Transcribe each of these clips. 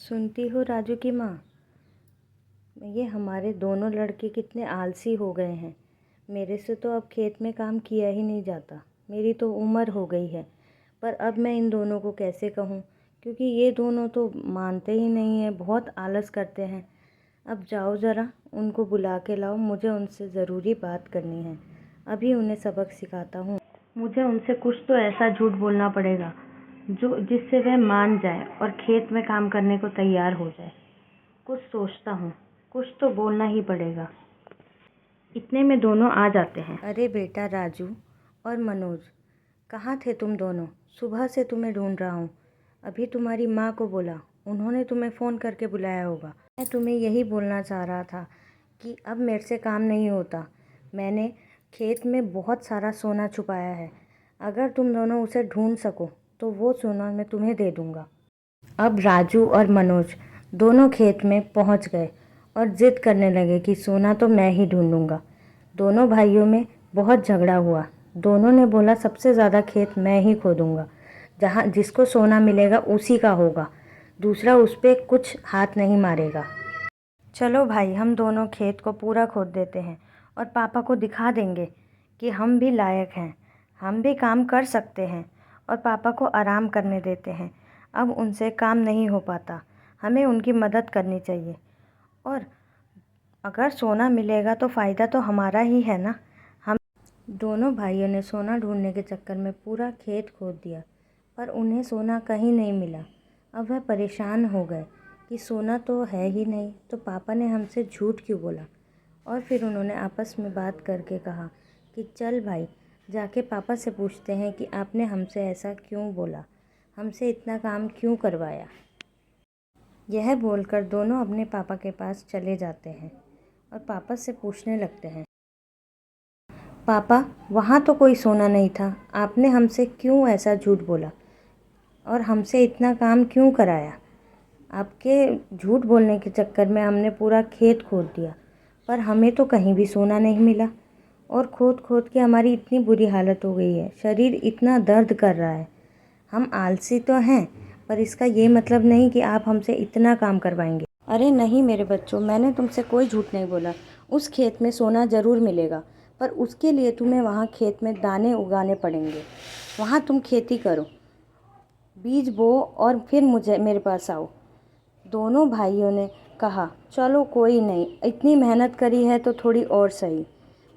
सुनती हो राजू की माँ, ये हमारे दोनों लड़के कितने आलसी हो गए हैं। मेरे से तो अब खेत में काम किया ही नहीं जाता। मेरी तो उम्र हो गई है, पर अब मैं इन दोनों को कैसे कहूँ, क्योंकि ये दोनों तो मानते ही नहीं हैं, बहुत आलस करते हैं। अब जाओ ज़रा उनको बुला के लाओ, मुझे उनसे ज़रूरी बात करनी है। अभी उन्हें सबक सिखाता हूँ। मुझे उनसे कुछ तो ऐसा झूठ बोलना पड़ेगा जिससे वह मान जाए और खेत में काम करने को तैयार हो जाए। कुछ सोचता हूँ, कुछ तो बोलना ही पड़ेगा। इतने में दोनों आ जाते हैं। अरे बेटा राजू और मनोज, कहाँ थे तुम दोनों? सुबह से तुम्हें ढूंढ रहा हूँ। अभी तुम्हारी माँ को बोला, उन्होंने तुम्हें फ़ोन करके बुलाया होगा। मैं तुम्हें यही बोलना चाह रहा था कि अब मेरे से काम नहीं होता। मैंने खेत में बहुत सारा सोना छुपाया है। अगर तुम दोनों उसे ढूंढ सको तो वो सोना मैं तुम्हें दे दूँगा। अब राजू और मनोज दोनों खेत में पहुंच गए और ज़िद करने लगे कि सोना तो मैं ही ढूंढूंगा। दोनों भाइयों में बहुत झगड़ा हुआ। दोनों ने बोला सबसे ज़्यादा खेत मैं ही खोदूंगा, जहाँ जिसको सोना मिलेगा उसी का होगा, दूसरा उस पर कुछ हाथ नहीं मारेगा। चलो भाई, हम दोनों खेत को पूरा खोद देते हैं और पापा को दिखा देंगे कि हम भी लायक हैं, हम भी काम कर सकते हैं, और पापा को आराम करने देते हैं। अब उनसे काम नहीं हो पाता, हमें उनकी मदद करनी चाहिए। और अगर सोना मिलेगा तो फ़ायदा तो हमारा ही है ना। हम दोनों भाइयों ने सोना ढूंढने के चक्कर में पूरा खेत खोद दिया, पर उन्हें सोना कहीं नहीं मिला। अब वह परेशान हो गए कि सोना तो है ही नहीं, तो पापा ने हमसे झूठ क्यों बोला। और फिर उन्होंने आपस में बात करके कहा कि चल भाई, जाके पापा से पूछते हैं कि आपने हमसे ऐसा क्यों बोला, हमसे इतना काम क्यों करवाया। यह बोलकर दोनों अपने पापा के पास चले जाते हैं और पापा से पूछने लगते हैं, पापा वहाँ तो कोई सोना नहीं था, आपने हमसे क्यों ऐसा झूठ बोला और हमसे इतना काम क्यों कराया। आपके झूठ बोलने के चक्कर में हमने पूरा खेत खोद दिया, पर हमें तो कहीं भी सोना नहीं मिला, और खोद खोद के हमारी इतनी बुरी हालत हो गई है, शरीर इतना दर्द कर रहा है। हम आलसी तो हैं, पर इसका ये मतलब नहीं कि आप हमसे इतना काम करवाएंगे। अरे नहीं मेरे बच्चों, मैंने तुमसे कोई झूठ नहीं बोला। उस खेत में सोना ज़रूर मिलेगा, पर उसके लिए तुम्हें वहाँ खेत में दाने उगाने पड़ेंगे। वहाँ तुम खेती करो, बीज बो और फिर मेरे पास आओ। दोनों भाइयों ने कहा चलो कोई नहीं, इतनी मेहनत करी है तो थोड़ी और सही।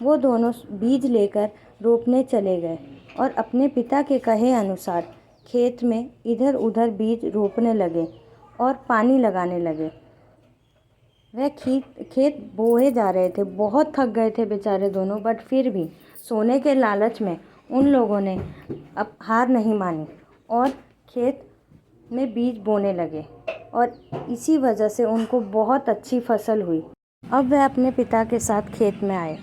वो दोनों बीज लेकर रोपने चले गए और अपने पिता के कहे अनुसार खेत में इधर उधर बीज रोपने लगे और पानी लगाने लगे। वह खेत बोए जा रहे थे, बहुत थक गए थे बेचारे दोनों, बट फिर भी सोने के लालच में उन लोगों ने अब हार नहीं मानी और खेत में बीज बोने लगे, और इसी वजह से उनको बहुत अच्छी फसल हुई। अब वह अपने पिता के साथ खेत में आए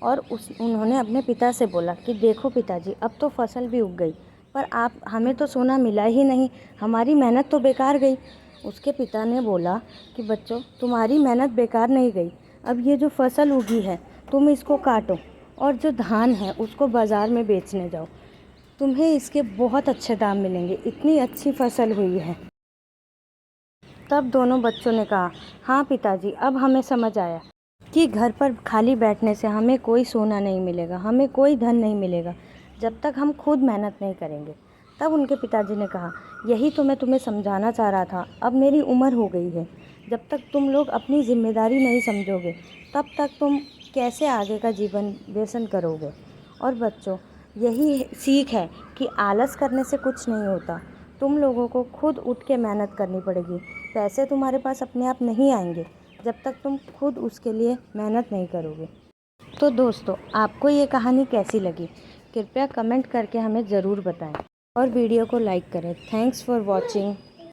और उन्होंने अपने पिता से बोला कि देखो पिताजी, अब तो फसल भी उग गई, पर हमें तो सोना मिला ही नहीं, हमारी मेहनत तो बेकार गई। उसके पिता ने बोला कि बच्चों, तुम्हारी मेहनत बेकार नहीं गई। अब ये जो फसल उगी है तुम इसको काटो और जो धान है उसको बाज़ार में बेचने जाओ, तुम्हें इसके बहुत अच्छे दाम मिलेंगे, इतनी अच्छी फसल हुई है। तब दोनों बच्चों ने कहा, हाँ पिताजी, अब हमें समझ आया कि घर पर खाली बैठने से हमें कोई सोना नहीं मिलेगा, हमें कोई धन नहीं मिलेगा जब तक हम खुद मेहनत नहीं करेंगे। तब उनके पिताजी ने कहा, यही तो मैं तुम्हें समझाना चाह रहा था, अब मेरी उम्र हो गई है, जब तक तुम लोग अपनी जिम्मेदारी नहीं समझोगे तब तक तुम कैसे आगे का जीवन व्यसन करोगे। और बच्चों, यही सीख है कि आलस करने से कुछ नहीं होता, तुम लोगों को खुद उठ के मेहनत करनी पड़ेगी। पैसे तुम्हारे पास अपने आप नहीं आएंगे जब तक तुम खुद उसके लिए मेहनत नहीं करोगे। तो दोस्तों, आपको ये कहानी कैसी लगी कृपया कमेंट करके हमें ज़रूर बताएं और वीडियो को लाइक करें। Thanks for watching.